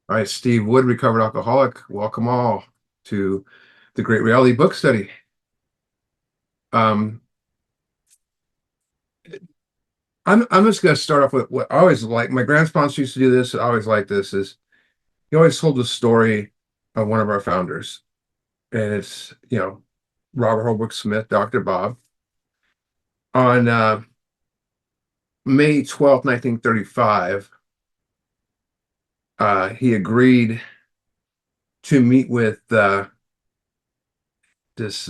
All right, Steve Wood, recovered alcoholic. Welcome all to the Great Reality Book Study. Um, I'm just going to start off with what I always like. My grand sponsor used to do this. I always like this. Is he always told the story of one of our founders, and it's Robert Holbrook Smith, Dr. Bob. On May 12th, 1935, he agreed to meet with this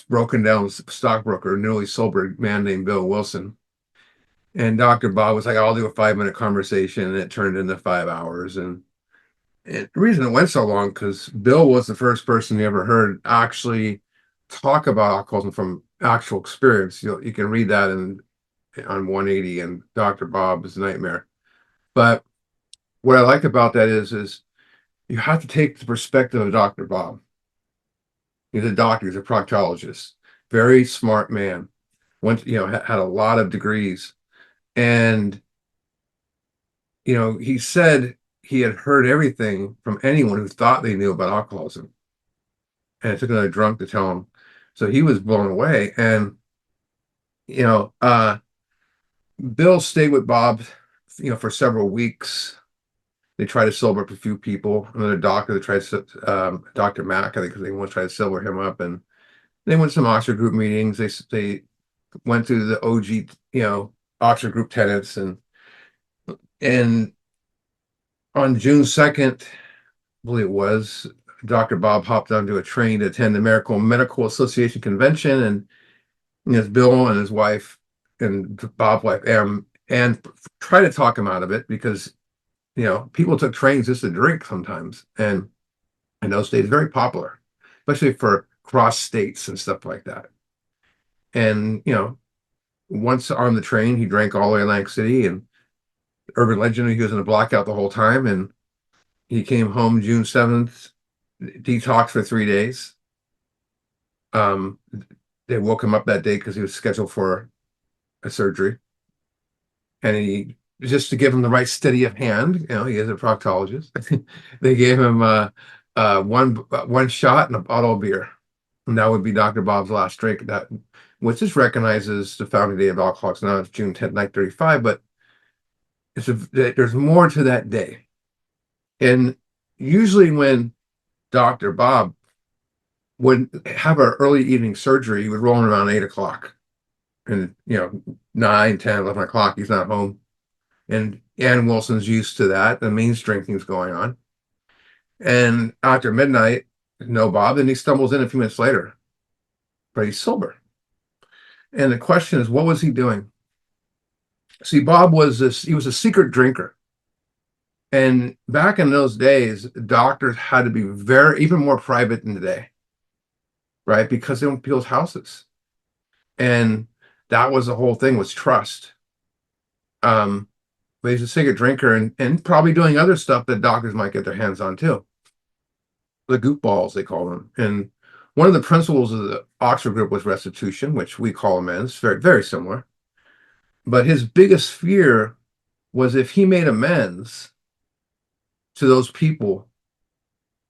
broken down stockbroker, newly sober man named Bill Wilson. And Dr. Bob was like, I'll do a 5 minute conversation. And it turned into 5 hours. And the reason it went so long, because Bill was the first person you ever heard actually talk about alcoholism from actual experience. You can read that on 180 and Dr. Bob's Nightmare. But what I like about that is you have to take the perspective of Dr. Bob. He's a doctor, he's a proctologist, very smart man. Went, had a lot of degrees. And he said he had heard everything from anyone who thought they knew about alcoholism. And it took another drunk to tell him. So he was blown away. And, you know, uh, Bill stayed with Bob, for several weeks. They tried to sober up a few people. Another doctor, they tried to, Dr. Mack, I think, because they want to try to sober him up. And they went to some Oxford group meetings. They went to the OG, Oxford group tenants. And on June 2nd, believe it was, Dr. Bob hopped onto a train to attend the American Medical Association convention, and his Bill and his wife and Bob's wife and try to talk him out of it because people took trains just to drink sometimes, and in those days, very popular, especially for cross states and stuff like that. And once on the train, he drank all the way to Atlantic City, and urban legend he was in a blackout the whole time, and he came home June 7th, detox for 3 days. Um, they woke him up that day because he was scheduled for a surgery, and he just to give him the right steady of hand. He is a proctologist. They gave him one shot and a bottle of beer, and that would be Dr. Bob's last drink. That which is recognized as the founding day of Alcoholics Anonymous, June 10th, 1935. But there's more to that day, and usually when Dr. Bob would have an early evening surgery, he would roll in around 8 o'clock. And 9, 10, 11 o'clock, he's not home. And Ann Wilson's used to that. The means drinking's going on. And after midnight, no Bob, and he stumbles in a few minutes later, but he's sober. And the question is, what was he doing? See, Bob he was a secret drinker. And back in those days, doctors had to be even more private than today, right? Because they went to people's houses. And that was the whole thing, was trust. But he's a cigarette drinker and probably doing other stuff that doctors might get their hands on too. The goop balls, they call them. And one of the principles of the Oxford group was restitution, which we call amends, very, very similar. But his biggest fear was if he made amends to those people,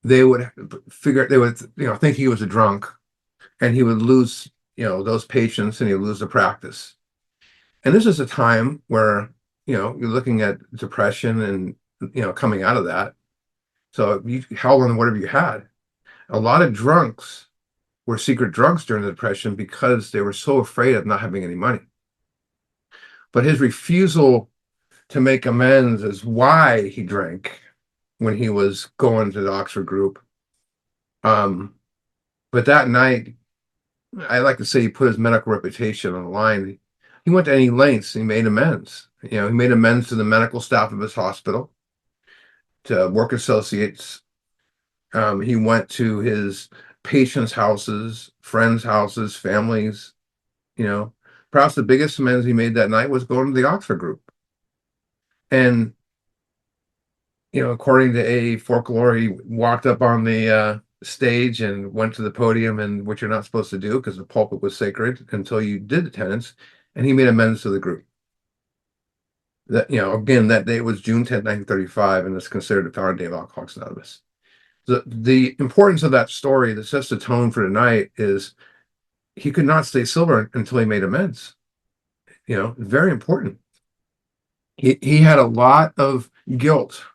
they would think he was a drunk, and he would lose, those patients, and he would lose the practice. And this is a time where, you're looking at depression and, coming out of that. So you held on to whatever you had. A lot of drunks were secret drunks during the Depression because they were so afraid of not having any money. But his refusal to make amends is why he drank when he was going to the Oxford group. But that night, I like to say he put his medical reputation on the line. He went to any lengths. He made amends. He made amends to the medical staff of his hospital, to work associates. He went to his patients' houses, friends' houses, families. Perhaps the biggest amends he made that night was going to the Oxford group. And according to a folklore, he walked up on the stage and went to the podium, and which you're not supposed to do because the pulpit was sacred until you did the tenets, and he made amends to the group. That, again, that day was June 10th, 1935, and it's considered the founding day of Alcoholics Anonymous. The importance of that story that sets the tone for tonight is he could not stay sober until he made amends. Very important. He had a lot of guilt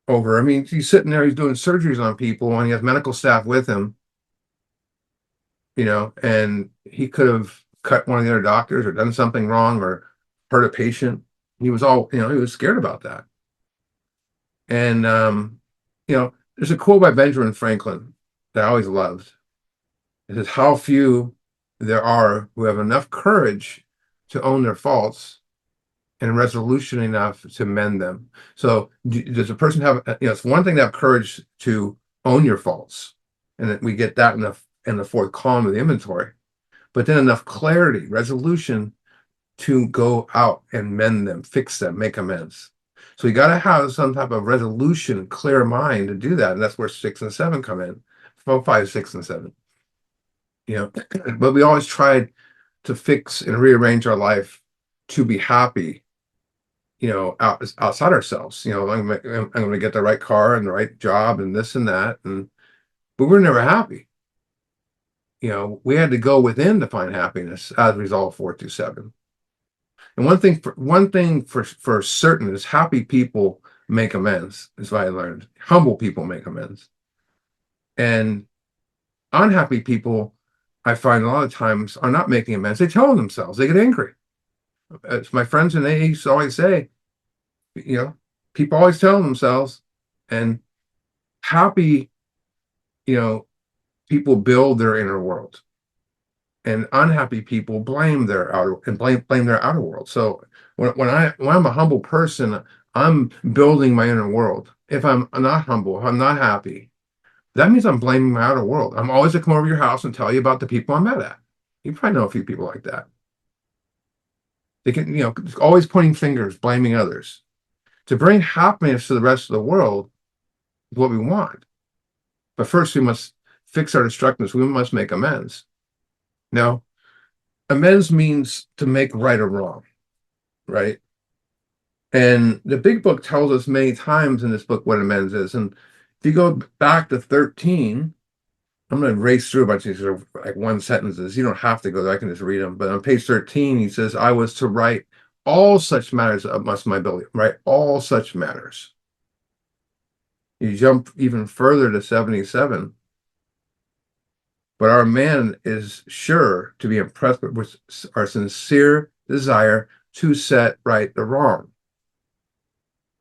over. I mean, he's sitting there, he's doing surgeries on people, and he has medical staff with him, and he could have cut one of the other doctors or done something wrong or hurt a patient. He was all, he was scared about that. And, there's a quote by Benjamin Franklin that I always loved. It says, how few there are who have enough courage to own their faults and resolution enough to mend them. So does a person have, it's one thing to have courage to own your faults, and we get that in the fourth column of the inventory, but then enough clarity, resolution to go out and mend them, fix them, make amends. So you got to have some type of resolution, clear mind to do that. And that's where 6 and 7 come in. 4, 5, 6, and 7. But we always tried to fix and rearrange our life to be happy, outside ourselves. I'm going to get the right car and the right job and this and that. But we're never happy. We had to go within to find happiness, as Resolve 4 through 7. And one thing for certain is happy people make amends, is what I learned. Humble people make amends. And unhappy people, I find a lot of times, are not making amends. They tell themselves, they get angry. As my friends in AA used to always say, people always tell themselves, and happy, people build their inner world. And unhappy people blame their outer world. So when I'm a humble person, I'm building my inner world. If I'm not humble, if I'm not happy, that means I'm blaming my outer world. I'm always to come over your house and tell you about the people I'm mad at. You probably know a few people like that. They can, always pointing fingers, blaming others. To bring happiness to the rest of the world is what we want. But first, we must fix our destructiveness. We must make amends. Now, amends means to make right or wrong, right? And the big book tells us many times in this book what amends is. And if you go back to 13, I'm going to race through a bunch of these sort of like one sentences. You don't have to go there. I can just read them. But on page 13, he says, I was to write all such matters of my ability, right? All such matters. You jump even further to 77. But our man is sure to be impressed with our sincere desire to set right the wrong.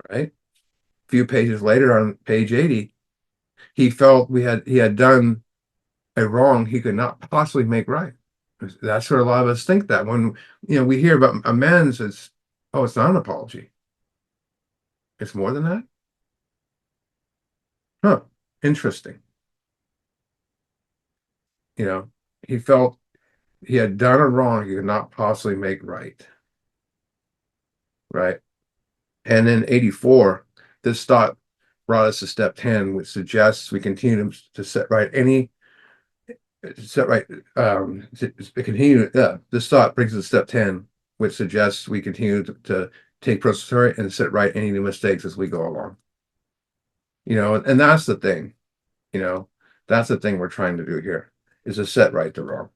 Right? A few pages later, on page 80, he felt he had done a wrong he could not possibly make right. That's where a lot of us think that when we hear about amends, it's not an apology. It's more than that. Huh? Interesting. He felt he had done a wrong he could not possibly make right. Right. And then 84, this thought brought us to step 10, which suggests we continue to set right this thought brings us to step 10, which suggests we continue to take processor and set right any new mistakes as we go along. And that's the thing, that's the thing we're trying to do here, is to set right the wrong.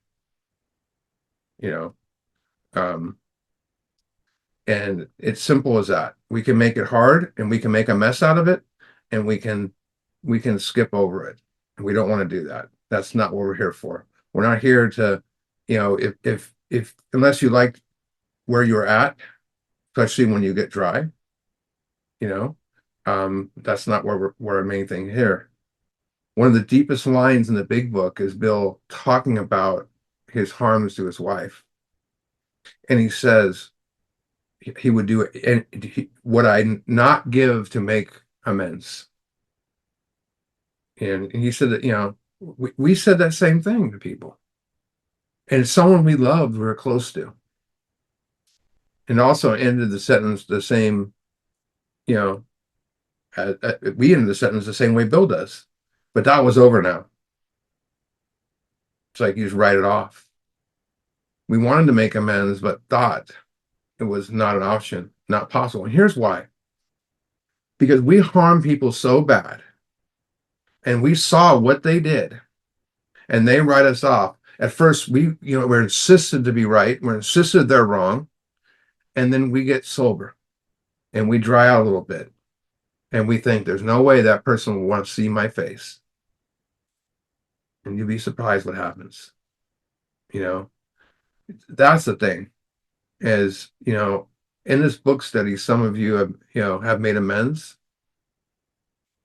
And it's simple as that. We can make it hard, and we can make a mess out of it, and we can skip over it. And we don't want to do that. That's not what we're here for. We're not here to, if unless you like where you're at, especially when you get dry, that's not where we're our main thing here. One of the deepest lines in the big book is Bill talking about his harms to his wife. And he says, he would do it, and what I not give to make amends. And he said that, we said that same thing to people. And it's someone we loved, we were close to. And also ended the sentence the same, we ended the sentence the same way Bill does. But that was over now. It's like you just write it off. We wanted to make amends, but thought It was not an option, not possible. And here's why. Because we harm people so bad, and we saw what they did, and they write us off. At first, we're insisted to be right. We're insisted they're wrong. And then we get sober and we dry out a little bit. And we think there's no way that person will want to see my face. And you'd be surprised what happens. You know, that's the thing is, in this book study, some of you have made amends.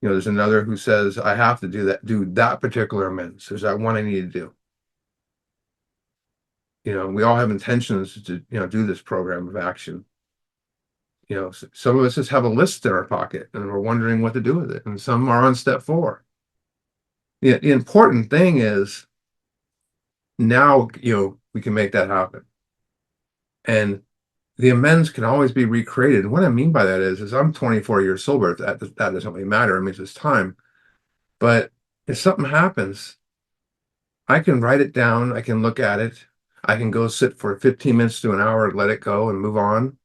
There's another who says, I have to do that particular amends. There's that one I need to do. We all have intentions to, do this program of action. Some of us just have a list in our pocket and we're wondering what to do with it. And some are on step 4. The important thing is now, we can make that happen. And the amends can always be recreated. And what I mean by that is I'm 24 years sober. That doesn't really matter. It means it's time. But if something happens, I can write it down. I can look at it. I can go sit for 15 minutes to an hour, let it go and move on.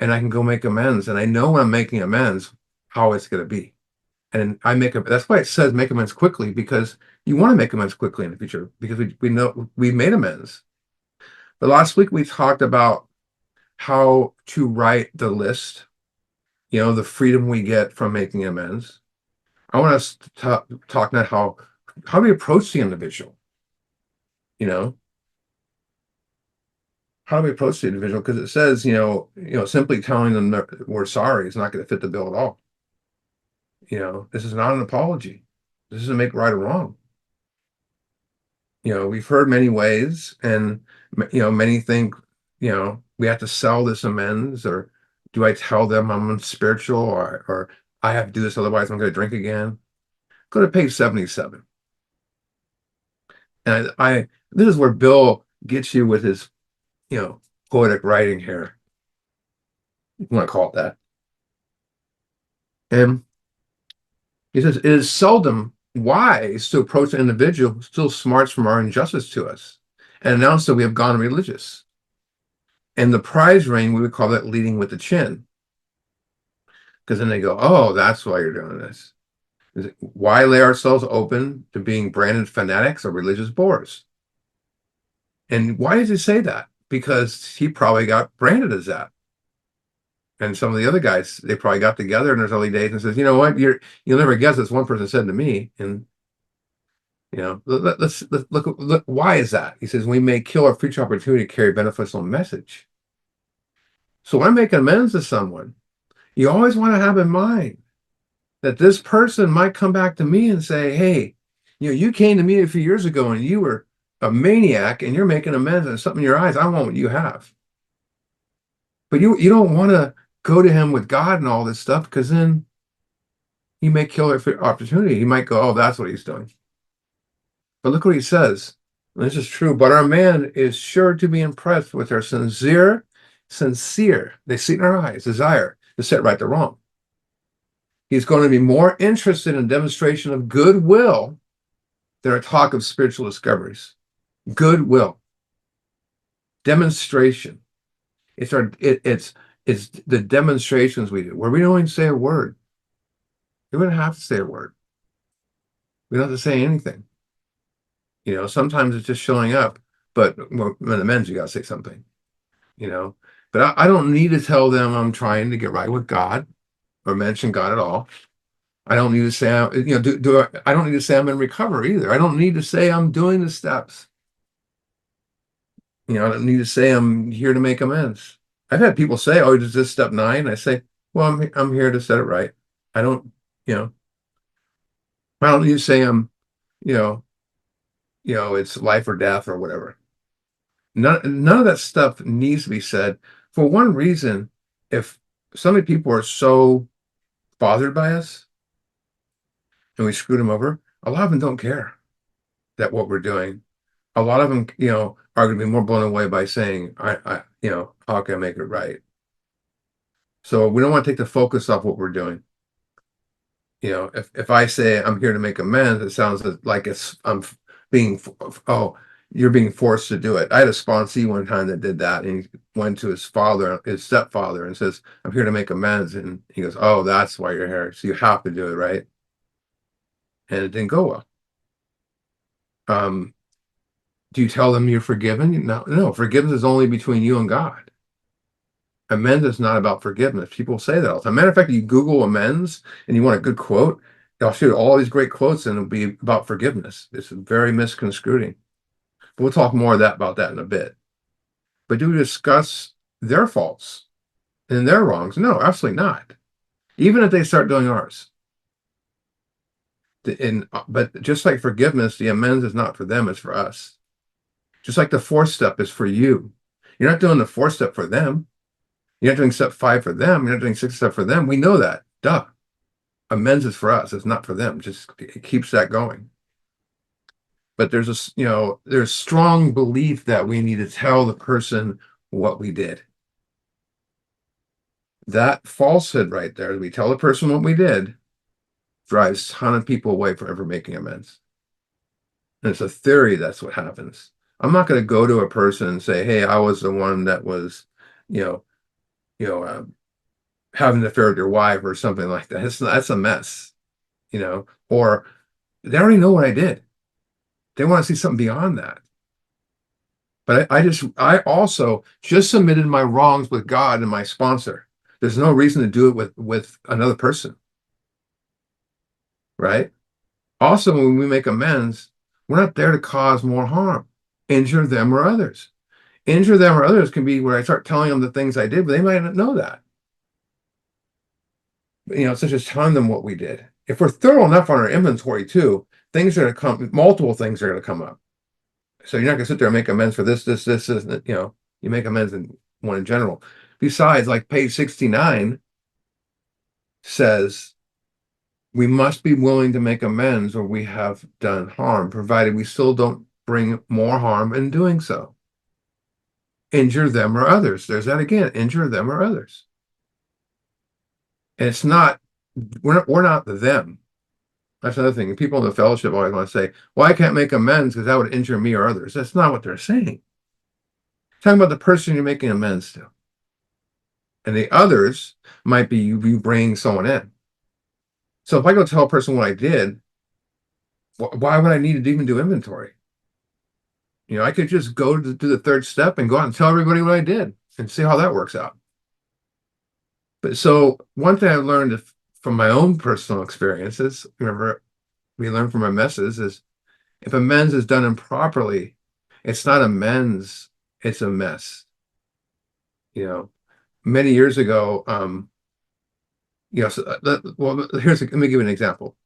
And I can go make amends. And I know when I'm making amends, how it's going to be. And that's why it says make amends quickly, because you want to make amends quickly in the future, because we know we made amends. But last week we talked about how to write the list, the freedom we get from making amends. I want us to talk now how do we approach the individual, how do we approach the individual? Because it says, simply telling them that we're sorry is not going to fit the bill at all. This is not an apology. This isn't make right or wrong. We've heard many ways, and many think, we have to sell this amends, or do I tell them I'm unspiritual, or I have to do this, otherwise I'm going to drink again? Go to page 77. And this is where Bill gets you with his, poetic writing here. You want to call it that. And he says, it is seldom wise to approach an individual who still smarts from our injustice to us and announce that we have gone religious. And the prize ring, we would call that leading with the chin. Because then they go, oh, that's why you're doing this. Why lay ourselves open to being branded fanatics or religious bores? And why does he say that? Because he probably got branded as that. And some of the other guys, they probably got together in those early days and says, you know what, you'll never guess this one person said to me. And let's look. Why is that? He says we may kill our future opportunity to carry a beneficial message. So when I'm making amends to someone, you always want to have in mind that this person might come back to me and say, hey, you came to me a few years ago and you were a maniac and you're making amends and something in your eyes. I want what you have. But you don't want to go to him with God and all this stuff, because then he may kill their opportunity. He might go, oh, that's what he's doing. But look what he says. And this is true. But our man is sure to be impressed with our sincere, they see it in our eyes, desire to set right the wrong. He's going to be more interested in a demonstration of goodwill than a talk of spiritual discoveries. Goodwill. Demonstration. It's the demonstrations we do, where we don't even say a word. We don't have to say a word. We don't have to say anything. Sometimes it's just showing up, but when the men's, you got to say something, but I don't need to tell them I'm trying to get right with God or mention God at all. I don't need to say, I don't need to say I'm in recovery either. I don't need to say I'm doing the steps. I don't need to say I'm here to make amends. I've had people say, oh, is this step 9? I say, well, I'm here to set it right. I don't need to say I'm, it's life or death or whatever. None of that stuff needs to be said, for one reason. If so many people are so bothered by us and we screwed them over, a lot of them don't care that what we're doing. A lot of them, are going to be more blown away by saying, how can I make it right? So we don't want to take the focus off what we're doing. If I say I'm here to make amends, it sounds like I'm being, oh, you're being forced to do it. I had a sponsee one time that did that, and he went to his father, his stepfather, and says, "I'm here to make amends." And he goes, "Oh, that's why you're here. So you have to do it, right?" And it didn't go well. Um, do you tell them you're forgiven? No, no. Forgiveness is only between you and God. Amends is not about forgiveness. People say that all the time. Matter of fact, you Google amends and you want a good quote, they'll shoot all these great quotes and it'll be about forgiveness. It's very misconstruing. But we'll talk more of that about that in a bit. But do we discuss their faults and their wrongs? No, absolutely not. Even if they start doing ours. But just like forgiveness, the amends is not for them, it's for us. Just like the fourth step is for you. You're not doing the fourth step for them. You're not doing step 5 for them. You're not doing 6 step for them. We know that. Duh. Amends is for us. It's not for them. Just it keeps that going. But there's there's strong belief that we need to tell the person what we did. That falsehood right there, we tell the person what we did, drives a ton of people away from ever making amends. And it's a theory that's what happens. I'm not going to go to a person and say, "Hey, I was the one that was, you know, you know, uh, having an affair with your wife or something like that." That's a mess, or they already know what I did. They want to see something beyond that. But I also just submitted my wrongs with God and my sponsor. There's no reason to do it with another person, right? Also, when we make amends, we're not there to cause more harm, injure them or others. Injure them or others can be where I start telling them the things I did, but they might not know that. Such as telling them what we did. If we're thorough enough on our inventory too, things are going to come, multiple things are going to come up. So you're not going to sit there and make amends for this, you make amends in one in general. Besides, like page 69 says, we must be willing to make amends or we have done harm, provided we still don't bring more harm in doing so. Injure them or others. There's that again, injure them or others. And it's not, we're not the them. That's another thing. People in the fellowship always want to say, well, I can't make amends because that would injure me or others. That's not what they're saying. Talking about the person you're making amends to. And the others might be you bringing someone in. So if I go tell a person what I did, why would I need to even do inventory? I could just go to the third step and go out and tell everybody what I did and see how that works out. But so one thing I learned from my own personal experiences, remember, we learn from our messes, is if amends is done improperly, it's not amends, it's a mess. Many years ago, let me give you an example.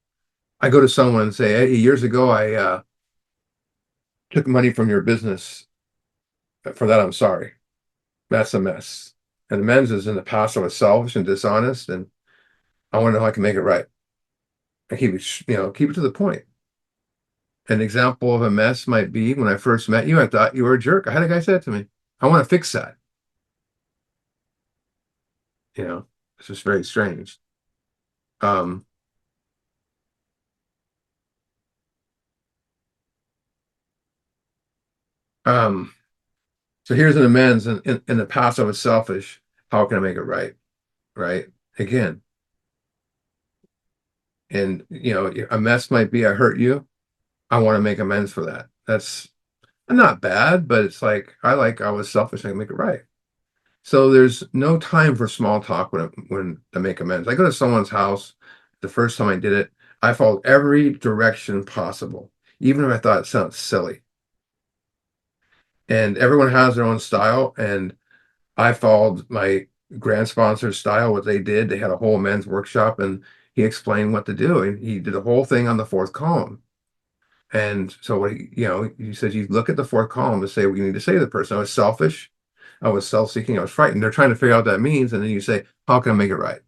I go to someone and say, "Hey, years ago, I took money from your business. For that, I'm sorry. That's a mess." And amends is in the past I was selfish and dishonest, and I want to know how I can make it right. And keep it to the point. An example of a mess might be when I first met you, I thought you were a jerk. I had a guy say it to me. I want to fix that. It's just very strange. Um, um, so here's an amends. In the past, I was selfish. How can I make it right? Right? Again, and a mess might be I hurt you. I want to make amends for that. That's not bad, but it's like I was selfish. I can make it right. So there's no time for small talk when I make amends. I go to someone's house. The first time I did it, I followed every direction possible, even if I thought it sounds silly. And everyone has their own style, and I followed my grand sponsor's style. What they did, they had a whole men's workshop, and he explained what to do, and he did the whole thing on the fourth column. And so what he says, you look at the fourth column to say what you need to say to the person. I was selfish, I was self-seeking, I was frightened. They're trying to figure out what that means, and then you say, how can I make it right?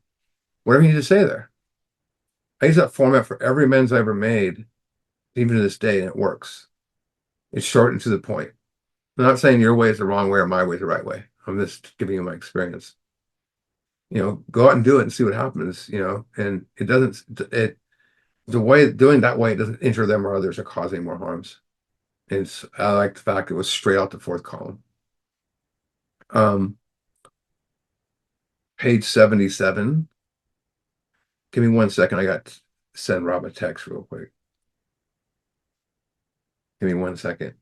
Whatever you need to say there. I use that format for every amends I ever made, even to this day, and it works. It's short and to the point. I'm not saying your way is the wrong way or my way is the right way. I'm just giving you my experience. Go out and do it and see what happens, and it doesn't, the way doing that way, it doesn't injure them or others or cause any more harms. I like the fact it was straight out the fourth column. Um, Page 77. Give me 1 second. I got to send Rob a text real quick. Give me 1 second.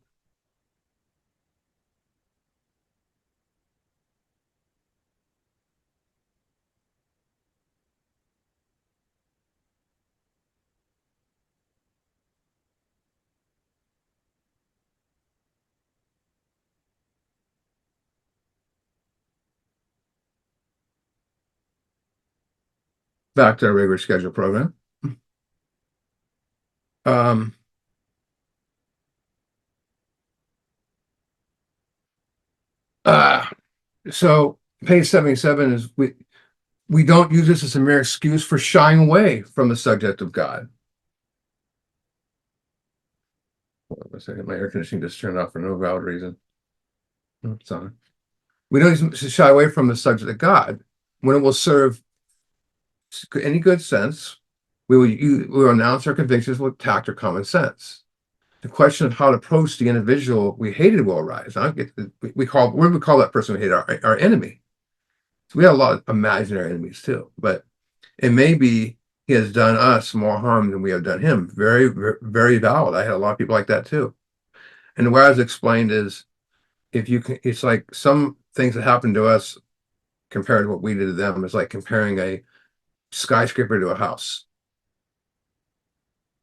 Back to our regular schedule program. Um, uh, so page 77 is we don't use this as a mere excuse for shying away from the subject of God. Hold on a second. My air conditioning just turned off for no valid reason. Oh, it's on. We don't use to shy away from the subject of God when it will serve any good sense. We will announce our convictions with tact or common sense. The question of how to approach the individual we hated will arise. We call what do we call that person we hate our enemy? So we have a lot of imaginary enemies too, but it may be he has done us more harm than we have done him. Very, very, very valid. I had a lot of people like that too. And the way I was explained is if you can, it's like some things that happen to us compared to what we did to them is like comparing a skyscraper to a house,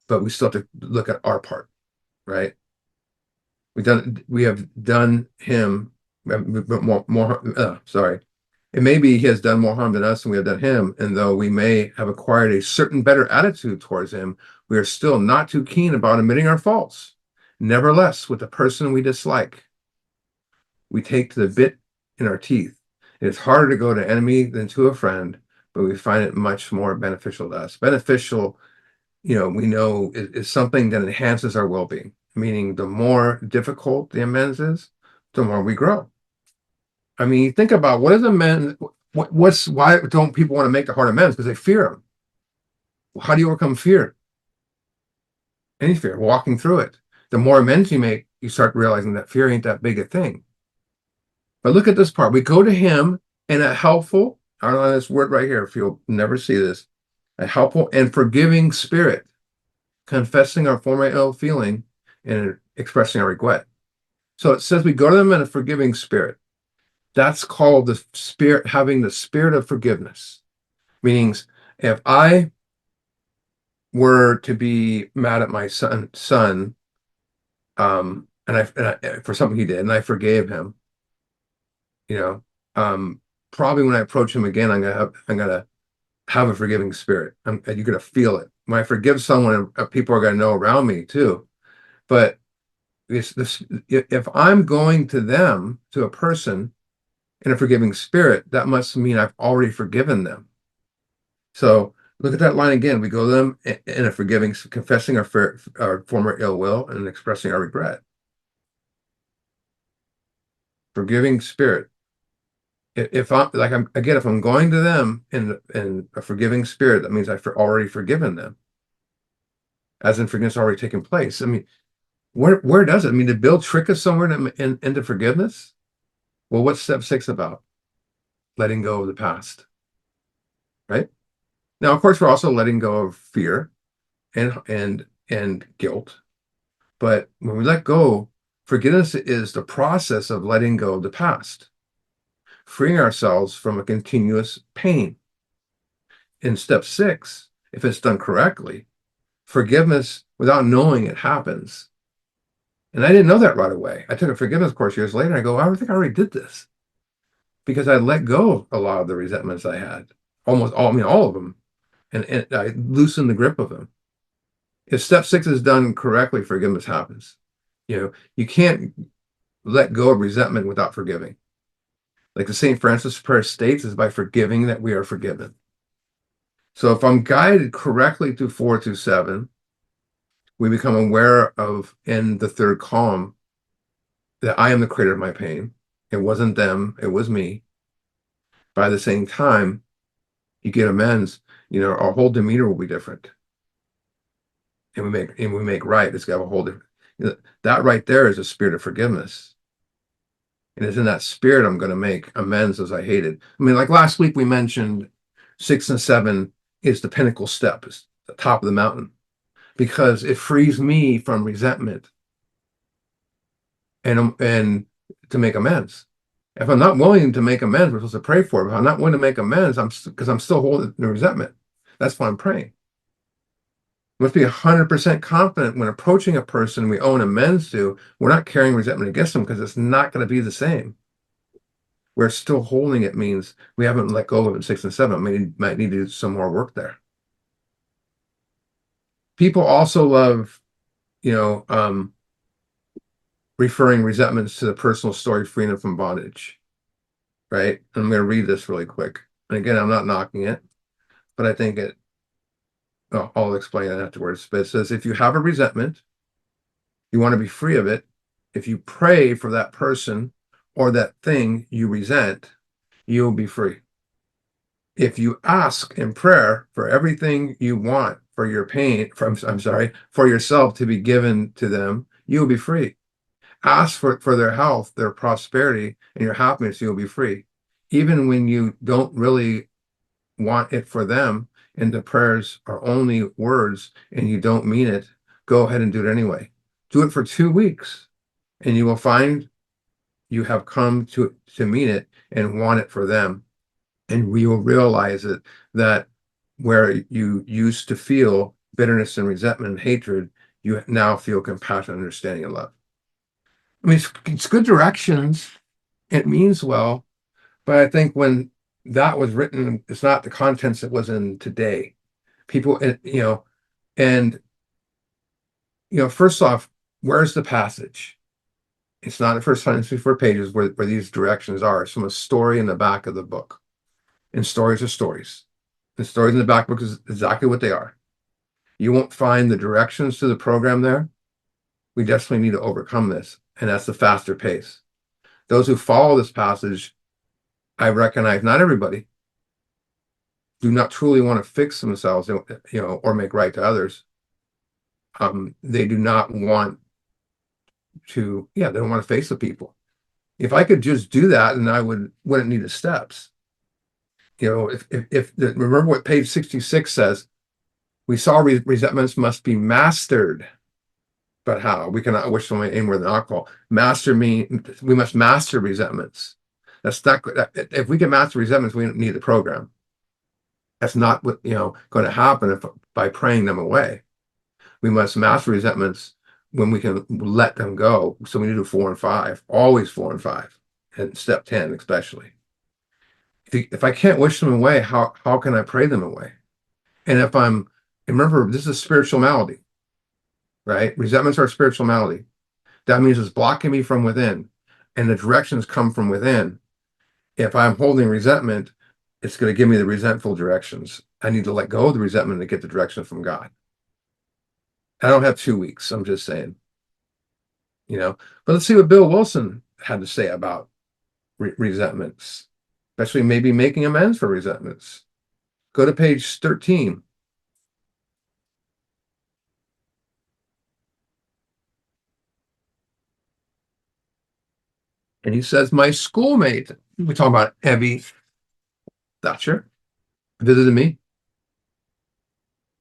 but we still have to look at our part, right? We have done him sorry. It may be he has done more harm than us and we have done him, and though we may have acquired a certain better attitude towards him, we are still not too keen about admitting our faults. Nevertheless, with the person we dislike, we take to the bit in our teeth. It is harder to go to enemy than to a friend, but we find it much more beneficial to us. Beneficial, we know is something that enhances our well-being, meaning the more difficult the amends is, the more we grow. I mean, think about what is amends, why don't people want to make the hard amends? Because they fear them. How do you overcome fear? Any fear, walking through it. The more amends you make, you start realizing that fear ain't that big a thing. But look at this part. We go to him in a helpful, I don't know this word right here, if you'll never see this, a helpful and forgiving spirit, confessing our former ill feeling and expressing our regret. So it says we go to them in a forgiving spirit. That's called the spirit, having the spirit of forgiveness. Meaning, if I were to be mad at my son, for something he did, and I forgave him, you know, probably when I approach him again, I'm gonna have a forgiving spirit. You're gonna feel it when I forgive someone. People are gonna know around me too. But if I'm going to them, to a person in a forgiving spirit, that must mean I've already forgiven them. So look at that line again. We go to them in a forgiving, confessing our former ill will and expressing our regret. Forgiving spirit. If I'm going to them in a forgiving spirit, that means I've already forgiven them, as in forgiveness already taken place. I mean, where does it? I mean, did Bill trick us somewhere into forgiveness? Well, what's step 6 about? Letting go of the past, right? Now, of course, we're also letting go of fear and guilt. But when we let go, forgiveness is the process of letting go of the past, freeing ourselves from a continuous pain. In step 6, if it's done correctly, forgiveness without knowing it happens. And I didn't know that right away. I took a forgiveness course years later. I go, I think I already did this because I let go of a lot of the resentments I had, almost all, I mean, all of them, and I loosened the grip of them. If step 6 is done correctly, forgiveness happens. You can't let go of resentment without forgiving. Like the St. Francis prayer states, is by forgiving that we are forgiven. So if I'm guided correctly through 4 through 7, we become aware of, in the third column, that I am the creator of my pain. It wasn't them, it was me. By the same time, you get amends, our whole demeanor will be different. And we make right. It's got a whole different, That right there is a spirit of forgiveness. And it's in that spirit I'm going to make amends as I hated. I mean, like last week we mentioned 6 and 7 is the pinnacle step, is the top of the mountain, because it frees me from resentment and to make amends. If I'm not willing to make amends, we're supposed to pray for it. If I'm not willing to make amends, I'm still holding the resentment. That's why I'm praying. We must be 100% confident when approaching a person we owe an amends to, we're not carrying resentment against them because it's not going to be the same. We're still holding it means we haven't let go of it in 6 and 7. We might need to do some more work there. People also love, you know, referring resentments to the personal story freedom from bondage, right? I'm going to read this really quick. And again, I'm not knocking it, but I think I'll explain it afterwards. But it says, if you have a resentment, you want to be free of it. If you pray for that person or that thing you resent, you'll be free. If you ask in prayer for everything you want for your pain, for yourself to be given to them, you'll be free. Ask for their health, their prosperity, and your happiness, you'll be free. Even when you don't really want it for them, and the prayers are only words and you don't mean it, go ahead and do it anyway. Do it for 2 weeks, and you will find you have come to mean it and want it for them. And we will realize it that where you used to feel bitterness and resentment and hatred, you now feel compassion, understanding, and love. I mean, it's good directions. It means well, but I think when that was written, it's not the contents it was in today. People, and first off, where's the passage? It's not the first 154 pages where these directions are. It's from a story in the back of the book. And stories are stories. The stories in the back book is exactly what they are. You won't find the directions to the program there. We definitely need to overcome this, and that's the faster pace. Those who follow this passage, I recognize not everybody do not truly want to fix themselves, or make right to others. They do not want to, they don't want to face the people. If I could just do that, then I wouldn't need the steps. Remember what page 66 says, we saw resentments must be mastered. But how? We cannot wish someone any more than alcohol. Master means we must master resentments. That's not good. If we can master resentments, we don't need the program. That's not what going to happen by praying them away. We must master resentments when we can let them go. So we need to do 4 and 5, always 4 and 5, and step 10 especially. If I can't wish them away, how can I pray them away? And remember, this is a spiritual malady, right? Resentments are a spiritual malady. That means it's blocking me from within, and the directions come from within. If I'm holding resentment, it's going to give me the resentful directions. I need to let go of the resentment to get the direction from God. I don't have 2 weeks. I'm just saying, but let's see what Bill Wilson had to say about resentments, especially maybe making amends for resentments. Go to page 13. And he says, my schoolmate, we talk about Evie Thatcher, visited me,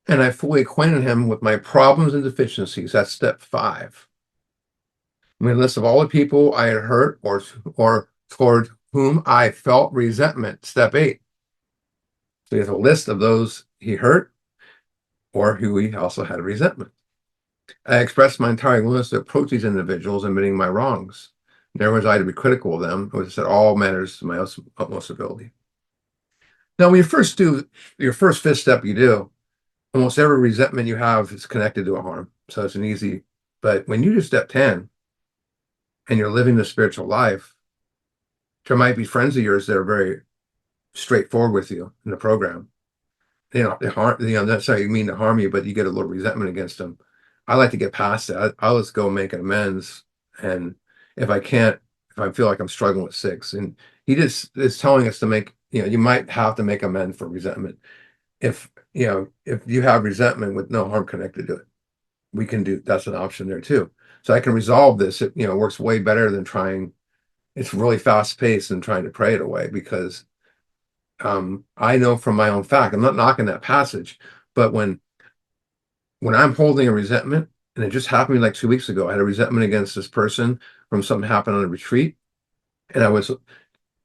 and I fully acquainted him with my problems and deficiencies. That's step 5. I mean, a list of all the people I had hurt or toward whom I felt resentment. Step 8. So he has a list of those he hurt or who he also had resentment. I expressed my entire willingness to approach these individuals, admitting my wrongs. Never was I to be critical of them. It was said all matters to my utmost ability. Now, when you first do your first 5th step, you do almost every resentment you have is connected to a harm. So it's an easy, but when you do step 10 and you're living the spiritual life, there might be friends of yours that are very straightforward with you in the program. They harm, not necessarily mean to harm you, but you get a little resentment against them. I like to get past that. I'll just go make amends. And if I feel like I'm struggling with 6, and he just is telling us to make, you might have to make amends for resentment. If you have resentment with no harm connected to it, we can do, that's an option there too. So I can resolve this. It, works way better than trying. It's really fast paced and trying to pray it away because I know from my own fact, I'm not knocking that passage, but when I'm holding a resentment, and it just happened like 2 weeks ago, I had a resentment against this person from something happened on a retreat, and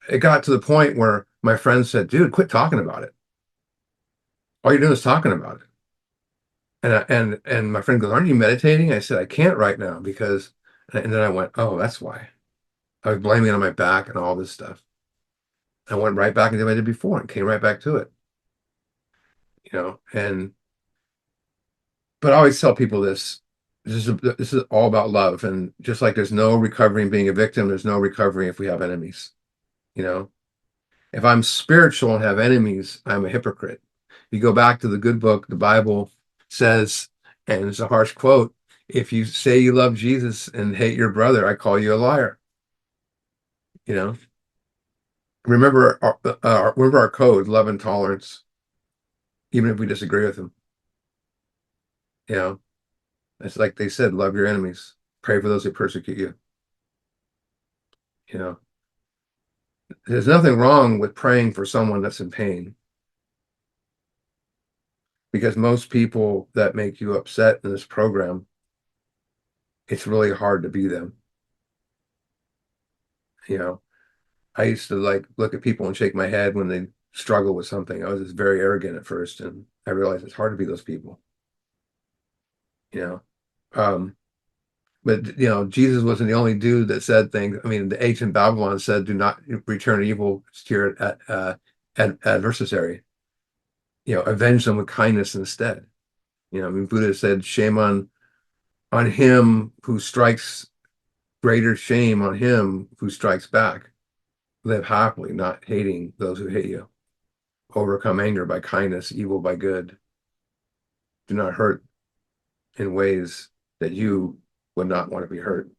it got to the point where my friend said, "Dude, quit talking about it. All you're doing is talking about it." And my friend goes, "Aren't you meditating?" I said, "I can't right now because," and then I went, "Oh, that's why." I was blaming it on my back and all this stuff. I went right back into what I did before and came right back to it, and but I always tell people this. This is all about love, and just like there's no recovery in being a victim, there's no recovery if we have enemies. You know, if I'm spiritual and have enemies, I'm a hypocrite. You go back to the good book, the Bible says, and it's a harsh quote: "If you say you love Jesus and hate your brother, I call you a liar." You know, remember our code: love and tolerance, even if we disagree with them. You know, it's like they said, love your enemies, pray for those who persecute you. You know, there's nothing wrong with praying for someone that's in pain, because most people that make you upset in this program, it's really hard to be them. You know, I used to like look at people and shake my head when they struggle with something. I was just very arrogant at first, and I realized it's hard to be those people. You know, um, but Jesus wasn't the only dude that said things. I mean, the ancient Babylon said, "Do not return evil to your adversary. Avenge them with kindness instead." I mean, Buddha said, "Shame on him who strikes, greater shame on him who strikes back. Live happily, not hating those who hate you. Overcome anger by kindness, evil by good. Do not hurt in ways that you would not want to be hurt."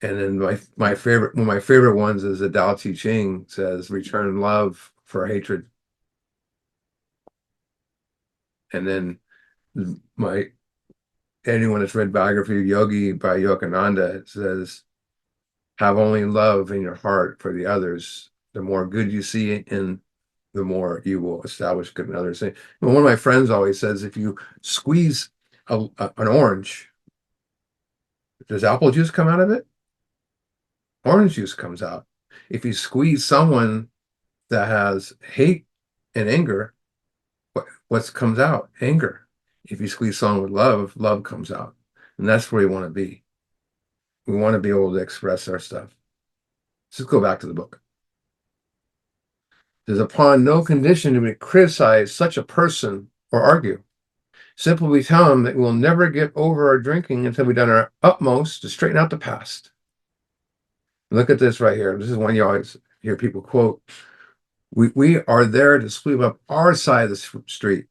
And then one of my favorite ones is the Tao Te Ching says, "Return love for hatred." And then my anyone that's read biography of Yogi by Yogananda says, "Have only love in your heart for the others. The more good you see in, the more you will establish good in others." And one of my friends always says, if you squeeze an orange, does apple juice come out of it? Orange juice comes out. If you squeeze someone that has hate and anger, what comes out? Anger. If you squeeze someone with love, love comes out. And that's where we want to be. We want to be able to express our stuff. Let's go back to the book. It says, "Upon no condition do we criticize such a person or argue. Simply we tell him that we'll never get over our drinking until we've done our utmost to straighten out the past." Look at this right here. This is one you always hear people quote. We are there to sweep up our side of the street.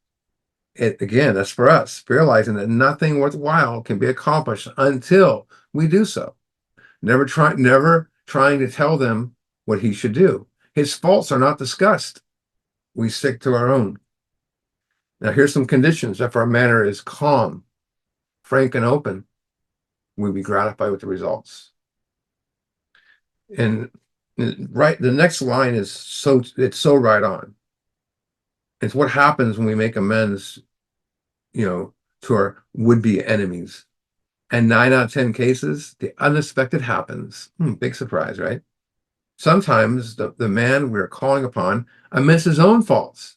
Again, that's for us, realizing that nothing worthwhile can be accomplished until we do so. Never trying to tell them what he should do. His faults are not discussed. We stick to our own. Now, here's some conditions. If our manner is calm, frank, and open, we'll be gratified with the results. And the next line is it's so right on. It's what happens when we make amends, to our would-be enemies. And 9 out of 10 cases, the unexpected happens. Big surprise, right? Sometimes the man we're calling upon admits his own faults.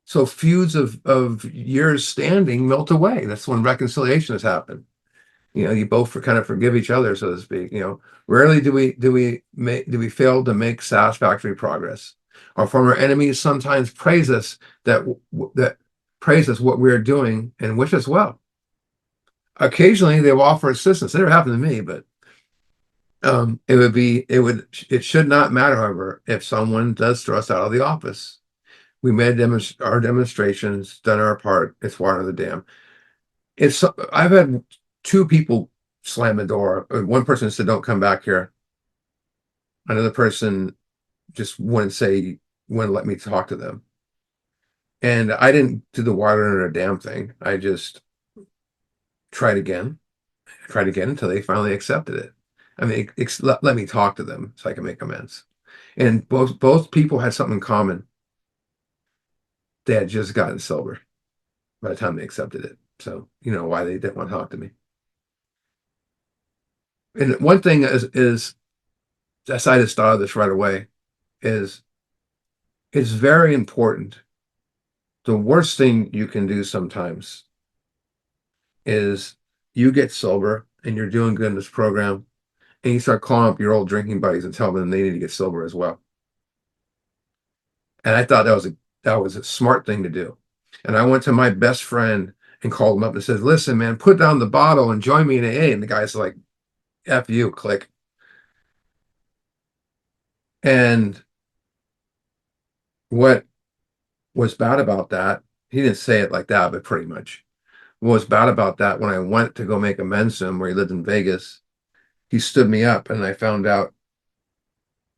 So feuds of years standing melt away. That's when reconciliation has happened. You both kind of forgive each other, so to speak. Rarely do we fail to make satisfactory progress. Our former enemies sometimes praise us that praise us what we are doing and wish us well. Occasionally, they will offer assistance. It never happened to me, but it should not matter, however, if someone does throw us out of the office. We made our demonstrations, done our part. It's water the dam. I've had 2 people slam the door. One person said, "Don't come back here." Another person just wouldn't let me talk to them. And I didn't do the water under a dam thing. I just tried again until they finally accepted it. I mean, let me talk to them so I can make amends. And both people had something in common. They had just gotten sober by the time they accepted it. So you know why they didn't want to talk to me. And one thing is I just thought of this right away, is it's very important. The worst thing you can do sometimes is you get sober and you're doing good in this program, and you start calling up your old drinking buddies and telling them they need to get sober as well. And I thought that was a smart thing to do. And I went to my best friend and called him up and said, "Listen, man, put down the bottle and join me in AA." And the guy's like, "F you, click." And what was bad about that, he didn't say it like that, but pretty much. What was bad about that, when I went to go make amends to him where he lived in Vegas, he stood me up, and I found out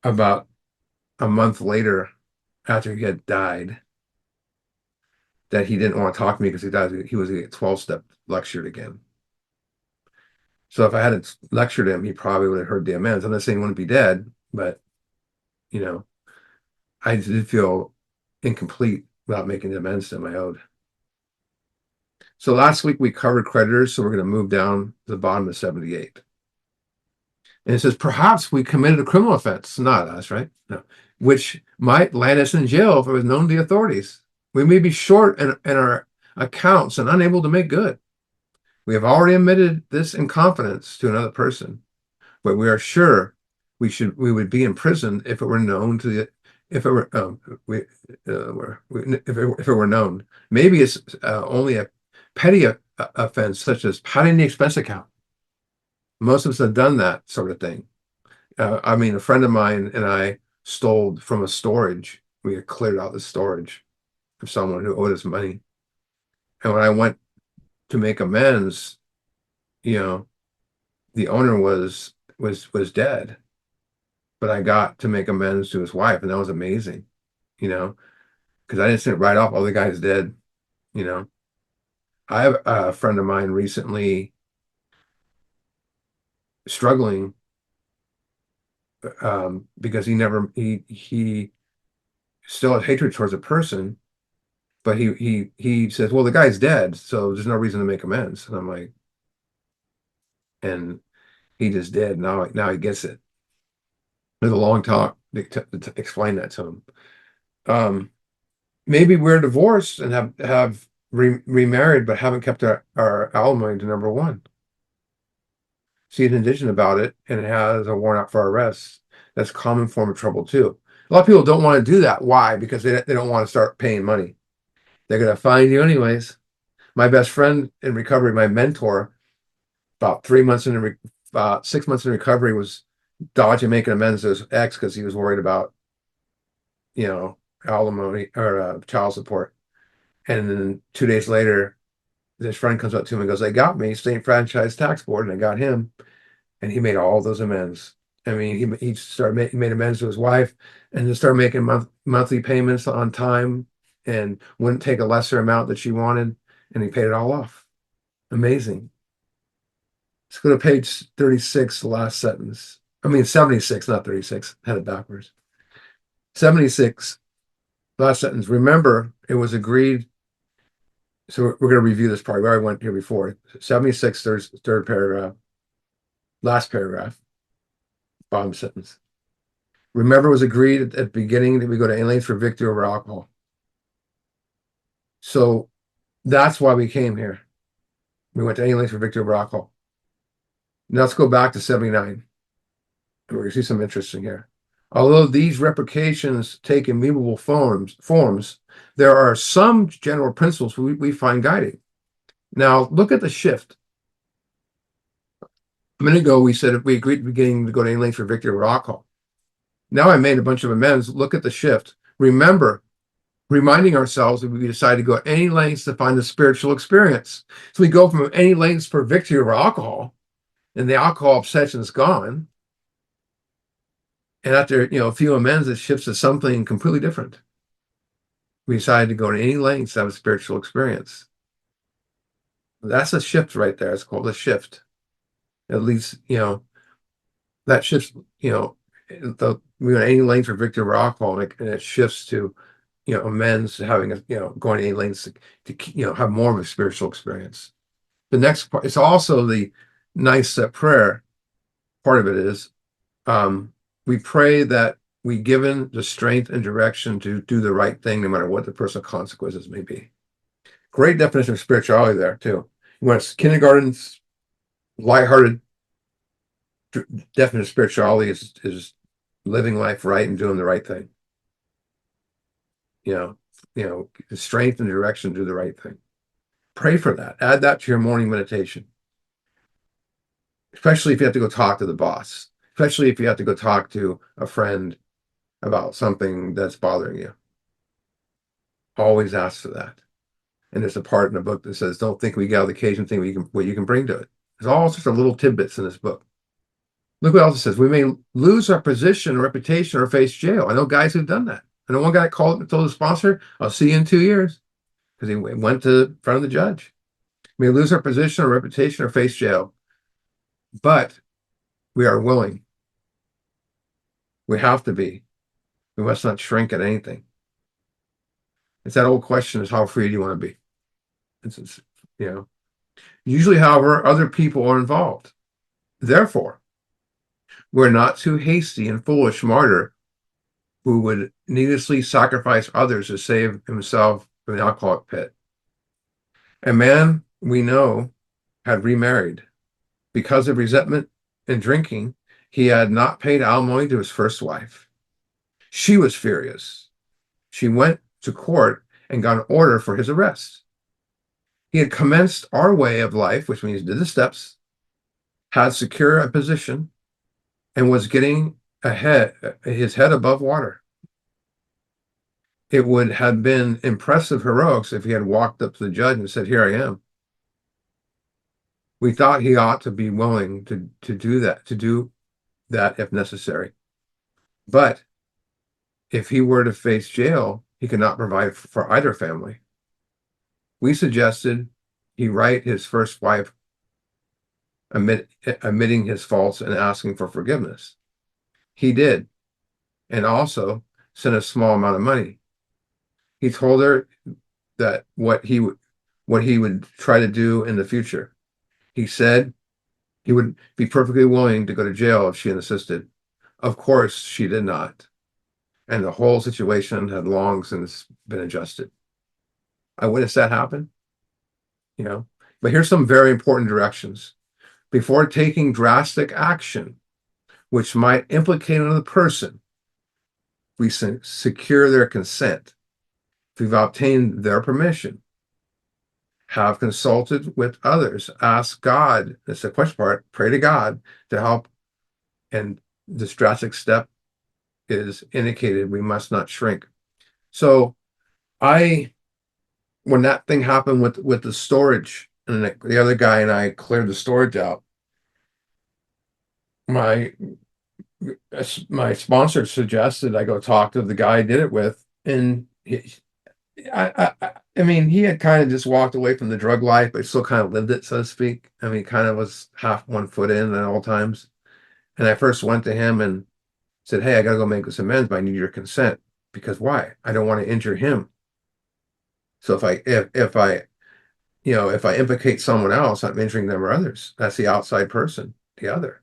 about a month later, after he had died, that he didn't want to talk to me because he was going to get 12-step lectured again. So if I hadn't lectured him, he probably would have heard the amends. I'm not saying he wouldn't be dead, but you know, I did feel incomplete without making the amends to him I owed. So last week we covered creditors, so we're going to move down to the bottom of 78. And it says, perhaps we committed a criminal offense. Not us, right? No. Which might land us in jail if it was known to the authorities. We may be short in our accounts and unable to make good. We have already admitted this in confidence to another person, but we are sure we would be in prison if it were known to the if it were if it were known. Maybe it's only a petty offense, such as padding the expense account. Most of us have done that sort of thing. I mean, a friend of mine and I stole from a storage. We had cleared out the storage of someone who owed us money. And when I went to make amends, you know, the owner was dead. But I got to make amends to his wife, and that was amazing, you know, because I didn't sit right off, all the guy's dead, you know. I have a friend of mine recently struggling because he still has hatred towards a person, but he says, well, the guy's dead, so there's no reason to make amends. And I'm like, and he just did. Now he gets it. There's a long talk to explain that to him. Maybe we're divorced and have remarried, but haven't kept our alimony to number one. See an indigent about it, and it has a warrant out for arrest. That's a common form of trouble too. A lot of people don't want to do that. Why? Because they don't want to start paying money. They're going to find you anyways. My best friend in recovery, my mentor, about 6 months in recovery, was dodging making amends to his ex because he was worried about, you know, alimony or child support. And then 2 days later, this friend comes up to him and goes, "They got me, state franchise tax board, and I got him." And he made all those amends. I mean, he made amends to his wife, and just started making monthly payments on time, and wouldn't take a lesser amount that she wanted, and he paid it all off. Amazing. Let's go to page 36, the last sentence. I mean, 76, not 36. Had it backwards. 76, last sentence. Remember, it was agreed. So we're going to review this part. We already went here before. 76, third paragraph. Last paragraph. Bottom sentence. Remember, it was agreed at the beginning that we go to any lengths for victory over alcohol. So that's why we came here. We went to any lengths for victory over alcohol. Now let's go back to 79. And we're going to see some interesting here. Although these replications take immutable forms, there are some general principles we find guiding. Now, look at the shift. A minute ago, we said if we agreed at the beginning to go to any lengths for victory over alcohol. Now I made a bunch of amends. Look at the shift. Remember, reminding ourselves that we decide to go any lengths to find the spiritual experience. So we go from any lengths for victory over alcohol, and the alcohol obsession is gone. And after a few amends, it shifts to something completely different. We decided to go to any lengths to have a spiritual experience. That's a shift right there. It's called a shift. At least, that shifts, we went any length for Victor over alcohol, and it shifts to, amends, having going any lengths to have more of a spiritual experience. The next part, it's also the nice prayer. Part of it is, we pray that we given the strength and direction to do the right thing, no matter what the personal consequences may be. Great definition of spirituality there too. When it's kindergarten's lighthearted definition of spirituality is living life right and doing the right thing. The strength and direction to do the right thing. Pray for that. Add that to your morning meditation. Especially if you have to go talk to the boss. Especially if you have to go talk to a friend about something that's bothering you. Always ask for that. And there's a part in the book that says, don't think we get out of the cage and think what you can bring to it. There's all sorts of little tidbits in this book. Look what else it says. We may lose our position or reputation or face jail. I know guys who've done that. I know one guy called and told his sponsor, I'll see you in 2 years, because he went to front of the judge. We may lose our position or reputation or face jail, but we are willing. We have to be. We must not shrink at anything. It's that old question: is how free do you want to be? It's Usually, however, other people are involved. Therefore, we're not too hasty and foolish martyr who would needlessly sacrifice others to save himself from the alcoholic pit. A man we know had remarried. Because of resentment and drinking, he had not paid alimony to his first wife. She was furious. She went to court and got an order for his arrest. He had commenced our way of life, which means did the steps, had secure a position, and was getting his head above water. It would have been impressive heroics if he had walked up to the judge and said, here I am. We thought he ought to be willing to do that if necessary. But if he were to face jail, he could not provide for either family. We suggested he write his first wife admitting his faults and asking for forgiveness. He did, and also sent a small amount of money. He told her that what he would try to do in the future. He said he would be perfectly willing to go to jail if she insisted. Of course, she did not, and the whole situation had long since been adjusted. I witnessed that happen, But here's some very important directions. Before taking drastic action, which might implicate another person, we secure their consent. If we've obtained their permission, have consulted with others, ask God, that's the question part, pray to God to help. And this drastic step is indicated, we must not shrink. So when that thing happened with the storage, and the other guy and I cleared the storage out, my sponsor suggested I go talk to the guy I did it with, and I mean, he had kind of just walked away from the drug life, but still kind of lived it, so to speak. I mean, kind of was half 1 foot in at all times. And I first went to him and said, hey, I got to go make this amends, but I need your consent. Because why? I don't want to injure him. So if I implicate someone else, I'm injuring them or others. That's the outside person, the other.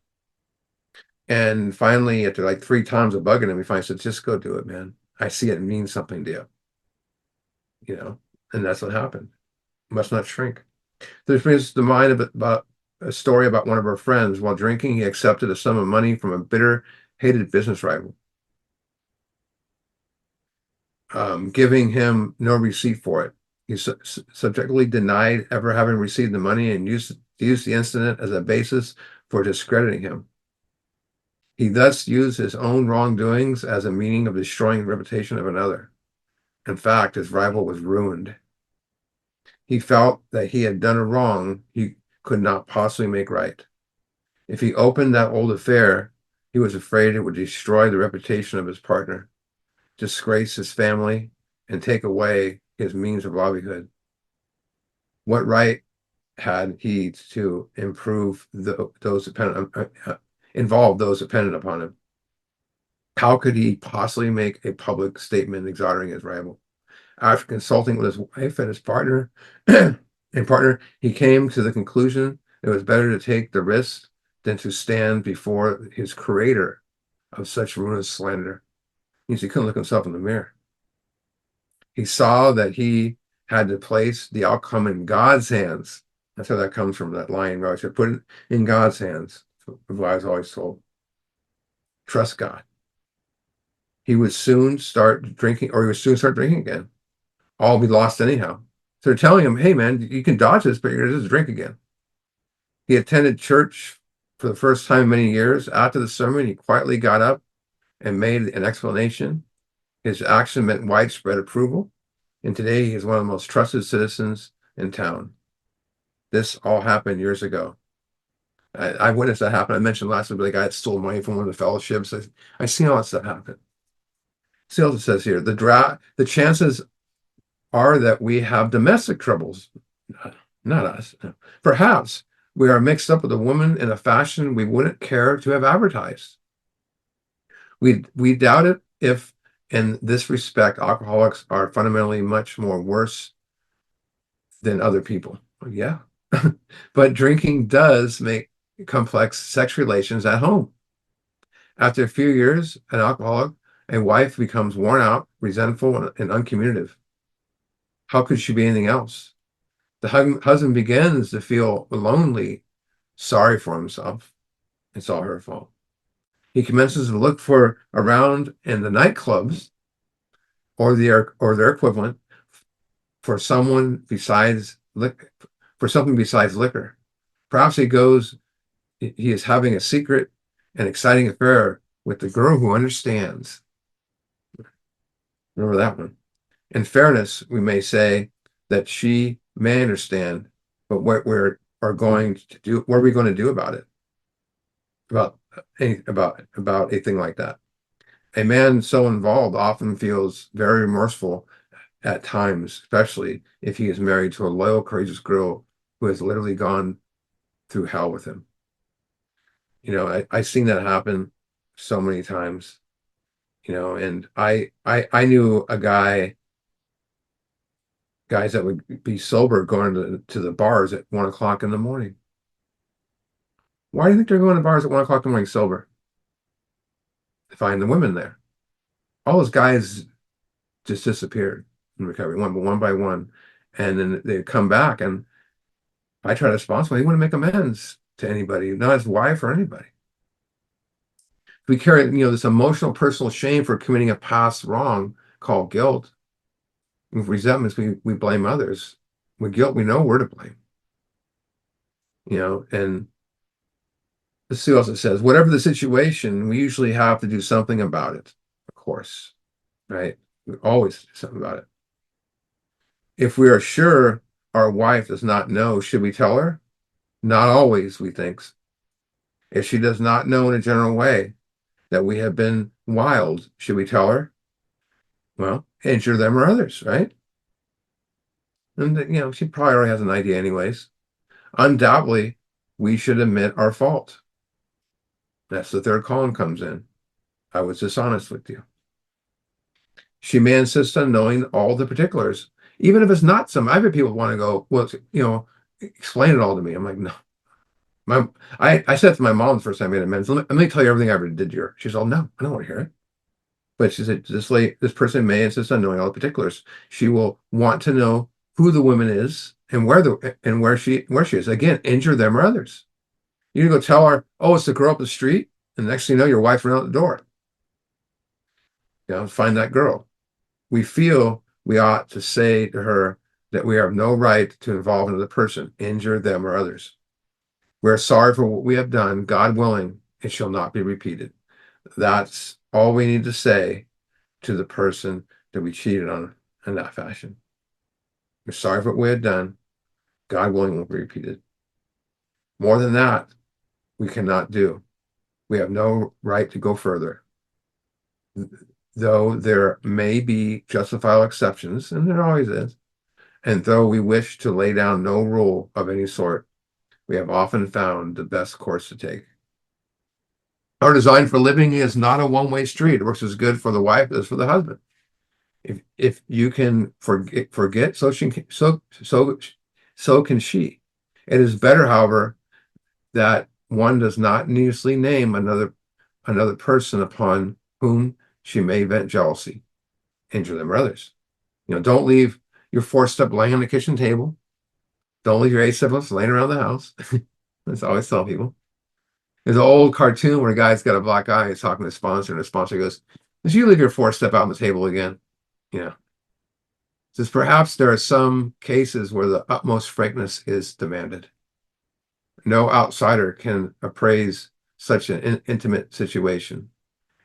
And finally, after like 3 times of bugging him, he finally said, just go do it, man. I see it means something to you. And that's what happened. Must not shrink. This brings to mind about a story about one of our friends. While drinking, he accepted a sum of money from a bitter, hated business rival, giving him no receipt for it. He subjectively denied ever having received the money and used the incident as a basis for discrediting him. He thus used his own wrongdoings as a meaning of destroying the reputation of another. In fact, his rival was ruined. He felt that he had done a wrong he could not possibly make right. If he opened that old affair, he was afraid it would destroy the reputation of his partner, disgrace his family, and take away his means of livelihood. What right had he to improve those dependent, involve those dependent upon him. How could he possibly make a public statement exonerating his rival? After consulting with his wife and his partner, he came to the conclusion it was better to take the risk than to stand before his creator of such ruinous slander. Means he couldn't look himself in the mirror. He saw that he had to place the outcome in God's hands. That's how that comes from, that line, right? To put it in God's hands. What I was always told. Trust God. He would soon start drinking, or he would soon start drinking again. All be lost anyhow. So they're telling him, hey man, you can dodge this, but you're going to just drink again. He attended church for the first time in many years. After the sermon, he quietly got up and made an explanation. His action meant widespread approval, and today he is one of the most trusted citizens in town. This all happened years ago. I witnessed that happen. I mentioned last week the guy that stole money from one of the fellowships. I seen all that stuff happen. See what it says here. The chances are that we have domestic troubles. Not us. Perhaps we are mixed up with a woman in a fashion we wouldn't care to have advertised. We doubt it if, in this respect, alcoholics are fundamentally much more worse than other people. Yeah. But drinking does make complex sex relations at home. After a few years, an alcoholic, a wife becomes worn out, resentful, and uncommunicative. How could she be anything else? The husband begins to feel lonely, sorry for himself. It's all her fault. He commences to look for around in the nightclubs or their equivalent for someone besides for something besides liquor. Perhaps he is having a secret and exciting affair with the girl who understands. Remember that one. In fairness, we may say that she may understand, but what we are going to do, what are we going to do about it? About a thing like that. A man so involved often feels very remorseful at times, especially if he is married to a loyal, courageous girl who has literally gone through hell with him. I've seen that happen so many times. And I knew guys that would be sober going to the bars at 1 o'clock in the morning. Why do you think they're going to bars at 1 o'clock in the morning sober? To find the women there. All those guys just disappeared in recovery, one by one. And then they come back, and I try to sponsor. He wouldn't make amends to anybody, not his wife or anybody. We carry, this emotional personal shame for committing a past wrong called guilt. With resentments, we blame others. With guilt, we know we're to blame. And let's see what else it says. Whatever the situation, we usually have to do something about it, of course, right? We always do something about it. If we are sure our wife does not know, should we tell her? Not always, we think. If she does not know in a general way that we have been wild, should we tell her? Well, injure them or others, right? And, she probably already has an idea anyways. Undoubtedly, we should admit our fault. That's the third column comes in. I was dishonest with you. She may insist on knowing all the particulars, even if it's not some. I've had people want to go, well, explain it all to me. I'm like, no. I said to my mom the first time I made amends, let me tell you everything I ever did to her. She's all, no, I don't want to hear it. But she said, this person may insist on knowing all the particulars. She will want to know who the woman is and where she is. Again, injure them or others. You can go tell her, oh, it's the girl up the street, and the next thing you know, your wife ran out the door. Find that girl. We feel we ought to say to her that we have no right to involve another person, injure them or others. We're sorry for what we have done. God willing, it shall not be repeated. That's all we need to say to the person that we cheated on in that fashion. We're sorry for what we had done. God willing, won't be repeated. More than that, we cannot do. We have no right to go further. Though there may be justifiable exceptions, and there always is, And though we wish to lay down no rule of any sort, we have often found the best course to take. Our design for living is not a one-way street. It works as good for the wife as for the husband. If you can forget, so can she. It is better, however, that one does not needlessly name another person upon whom she may vent jealousy, injure them or others. Don't leave your four step laying on the kitchen table. Don't leave your eight steps laying around the house. That's all I always tell people. There's an old cartoon where a guy's got a black eye, he's talking to the sponsor, and the sponsor goes, "Did you leave your four step out on the table again?" Yeah. Says perhaps there are some cases where the utmost frankness is demanded. No outsider can appraise such an intimate situation.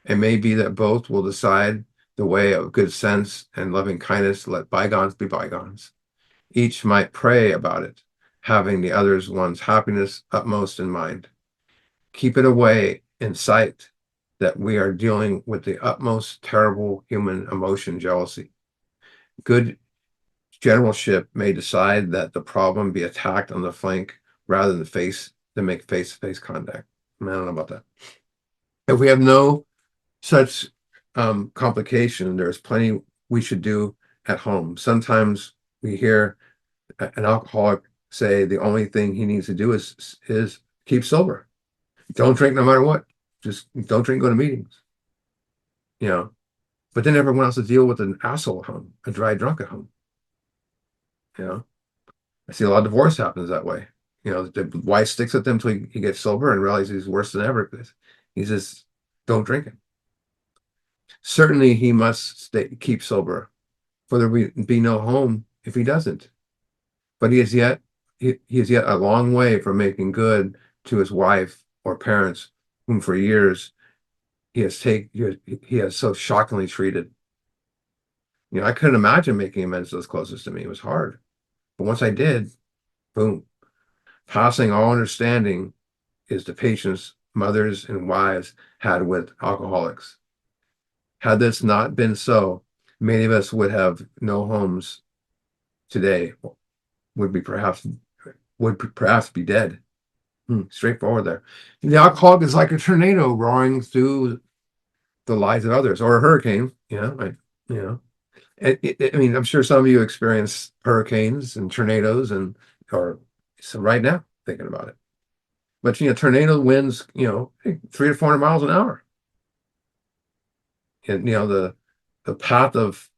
It may be that both will decide the way of good sense and loving kindness to let bygones be bygones. Each might pray about it, having the other's one's happiness utmost in mind. Keep it away in sight that we are dealing with the utmost terrible human emotion, jealousy. Good generalship may decide that the problem be attacked on the flank rather than make face-to-face contact. I don't know about that. If we have no such complication, there's plenty we should do at home. Sometimes we hear an alcoholic say the only thing he needs to do is keep sober. Don't drink no matter what. Just don't drink, go to meetings. But then everyone else to deal with an asshole at home, a dry drunk at home. I see a lot of divorce happens that way. The wife sticks with him until he gets sober and realizes he's worse than ever because he says, don't drink it. Certainly he must keep sober, for there will be no home if he doesn't. But he is yet a long way from making good to his wife or parents, whom for years he has so shockingly treated. I couldn't imagine making amends to those closest to me. It was hard. But once I did, boom. Passing all understanding is the patience mothers and wives had with alcoholics. Had this not been so, many of us would have no homes today, would perhaps be dead. Straightforward there. The alcoholic is like a tornado roaring through the lives of others, or a hurricane. I mean, I'm sure some of you experience hurricanes and tornadoes, or so right now thinking about it. But tornado winds, 300 to 400 miles an hour, and the path of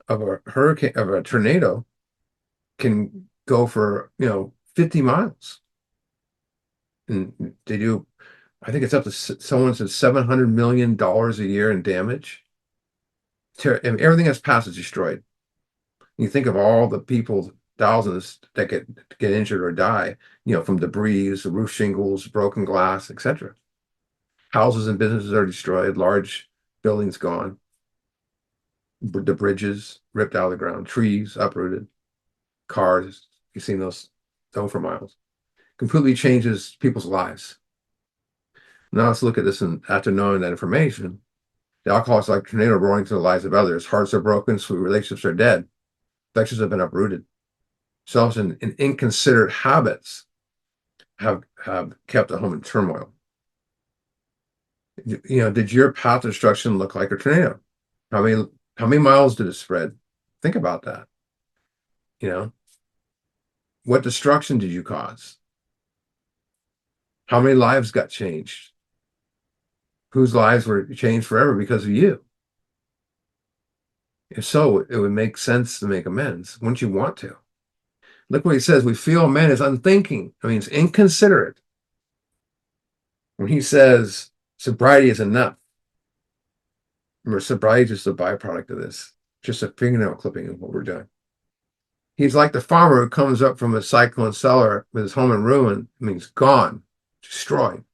a hurricane, of a tornado, can go for 50 miles, and they do. I think it's up to someone said $700 million a year in damage. And everything that's passed is destroyed. You think of all the people, thousands that get injured or die, from debris, the roof shingles, broken glass, etc. Houses and businesses are destroyed, large buildings gone, the bridges ripped out of the ground, trees uprooted, cars, you've seen those go for miles. Completely changes people's lives. Now let's look at this, and after knowing that information, the alcohol is like a tornado roaring through the lives of others. Hearts are broken, sweet relationships are dead. Affections have been uprooted. Selves and inconsiderate habits have kept the home in turmoil. Did your path of destruction look like a tornado? How many miles did it spread? Think about that. What destruction did you cause? How many lives got changed? Whose lives were changed forever because of you? If so, it would make sense to make amends. Wouldn't you want to? Look what he says. We feel man is unthinking. I mean, it's inconsiderate. When he says sobriety is enough, remember, sobriety is just a byproduct of this, just a fingernail clipping of what we're doing. He's like the farmer who comes up from a cyclone cellar with his home in ruin. I mean, it's gone, destroyed.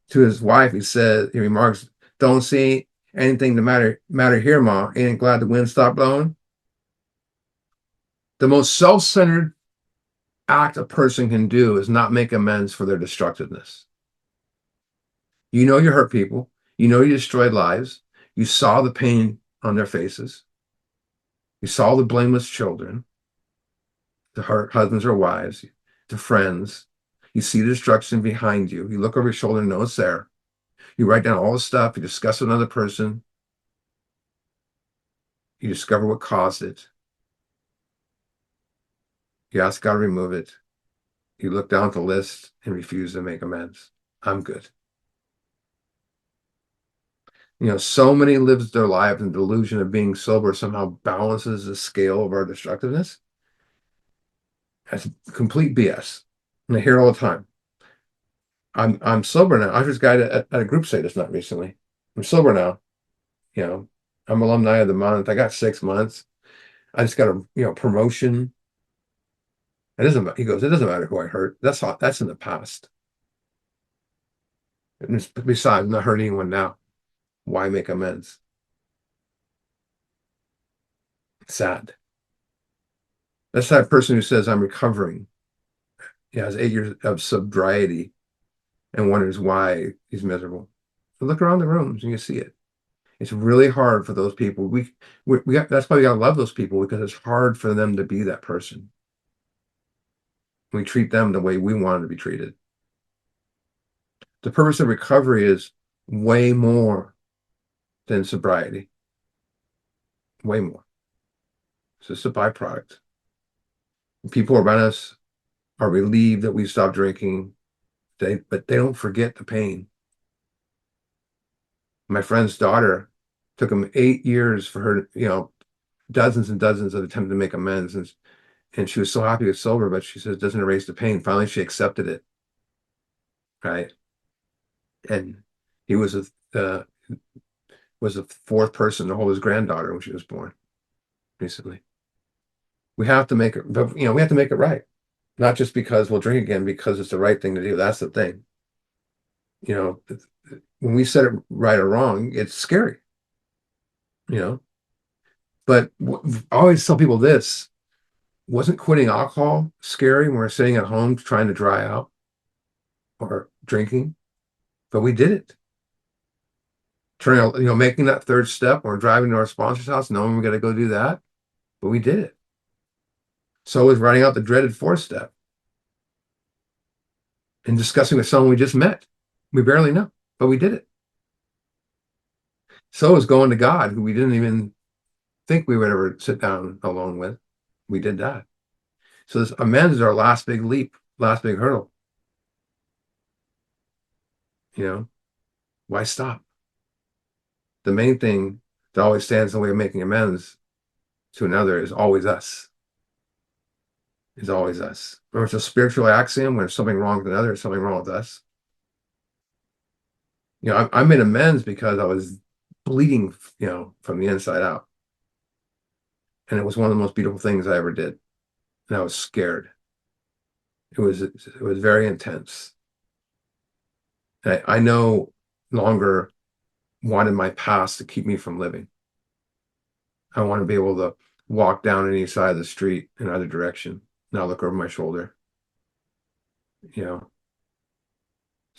To his wife, he remarks, "Don't see anything to matter here, Ma. Ain't glad the wind stopped blowing." The most self-centered act a person can do is not make amends for their destructiveness. You hurt people. You destroyed lives. You saw the pain on their faces. You saw the blameless children, the husbands or wives, the friends. You see the destruction behind you. You look over your shoulder and know it's there. You write down all the stuff. You discuss with another person. You discover what caused it. You ask God to remove it. You look down at the list and refuse to make amends. I'm good. So many lives their lives in the delusion of being sober somehow balances the scale of our destructiveness. That's complete BS. And I hear it all the time. I'm sober now. I was a guy at a group say this not recently. I'm sober now. You know, I'm alumni of the month. I got 6 months. I just got a promotion. It doesn't. He goes. It doesn't matter who I hurt. That's in the past. And besides, I'm not hurting anyone now. Why make amends? Sad. That's that person who says I'm recovering. He has 8 years of sobriety and wonders why he's miserable. So look around the rooms and you see it. It's really hard for those people. We got, that's why we gotta love those people, because it's hard for them to be that person. We treat them the way we want to be treated. The purpose of recovery is way more than sobriety. Way more. It's just a byproduct. People around us are relieved that we stopped drinking, but they don't forget the pain. My friend's daughter took him 8 years for her, dozens and dozens of attempts to make amends, and she was so happy to get sober, but she says it doesn't erase the pain. Finally, she accepted it, right? And he was the fourth person to hold his granddaughter when she was born recently. We have to make it, but we have to make it right, not just because we'll drink again, because it's the right thing to do. That's the thing. When we set it right or wrong, it's scary. You know, but I always tell people this: wasn't quitting alcohol scary when we're sitting at home trying to dry out or drinking? But we did it. Making that third step or driving to our sponsor's house, knowing we got to go do that, but we did it. So was writing out the dreaded fourth step and discussing with someone we just met. We barely know, but we did it. So was going to God, who we didn't even think we would ever sit down alone with. We did that. So this amends is our last big leap, last big hurdle. Why stop? The main thing that always stands in the way of making amends to another is always us. Is always us. Or it's a spiritual axiom: when there's something wrong with another, there's something wrong with us. I made amends because I was bleeding, from the inside out. And it was one of the most beautiful things I ever did. And I was scared. It was very intense. I no longer wanted my past to keep me from living. I want to be able to walk down any side of the street in either direction, not look over my shoulder. So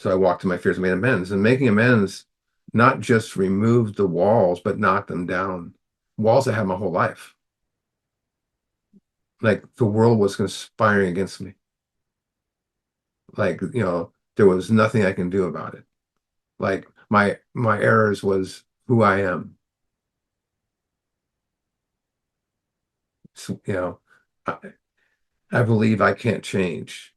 I walked to my fears and made amends. And making amends not just removed the walls, but knocked them down. Walls I had my whole life. Like the world was conspiring against me. Like, there was nothing I can do about it. Like my errors was who I am. So, I, I believe I can't change.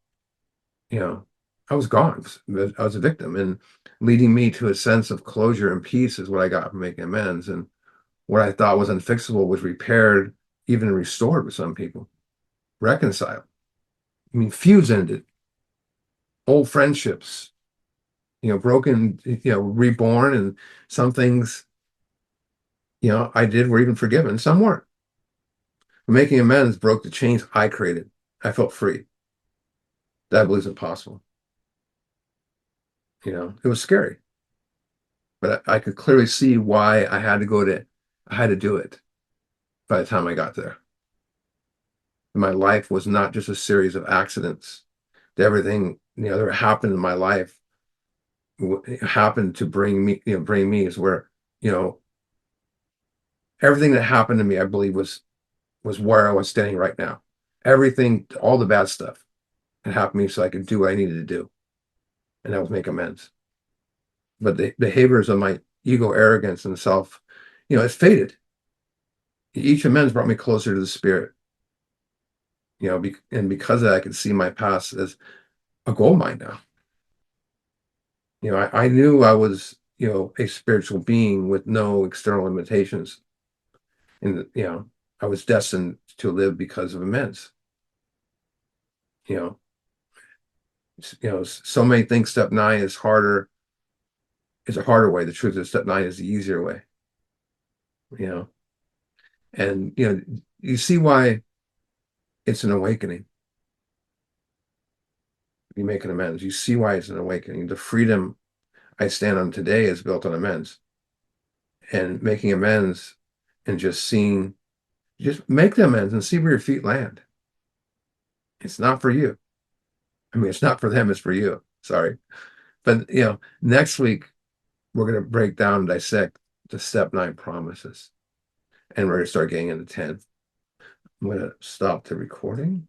I was gone. I was a victim, and leading me to a sense of closure and peace is what I got from making amends. And what I thought was unfixable was repaired, even restored with some people, reconciled. I mean, feuds ended, old friendships, broken, reborn, and some things, I did were even forgiven. Some weren't. But making amends broke the chains I created. I felt free. That I believe is impossible. It was scary, but I could clearly see why I had to do it by the time I got there. And my life was not just a series of accidents. Everything, that happened in my life happened to bring me is where, everything that happened to me, I believe, was was where I was standing right now. Everything, all the bad stuff had happened to me so I could do what I needed to do. And that was make amends. But the behaviors of my ego, arrogance, and self, it's faded. Each amends brought me closer to the spirit. And because of that, I could see my past as a gold mine now. I knew I was, a spiritual being with no external limitations. And, I was destined to live because of amends. You know, so many think step nine is harder, is a harder way. The truth is step nine is the easier way. You know, and you see why it's an awakening. You make an amends. You see why it's an awakening. The freedom I stand on today is built on amends. And making amends and just make the amends and see where your feet land. It's not for you. I mean, it's not for them, it's for you. Sorry. But next week we're gonna break down and dissect the step nine promises. And we're gonna start getting into 10. I'm gonna stop the recording.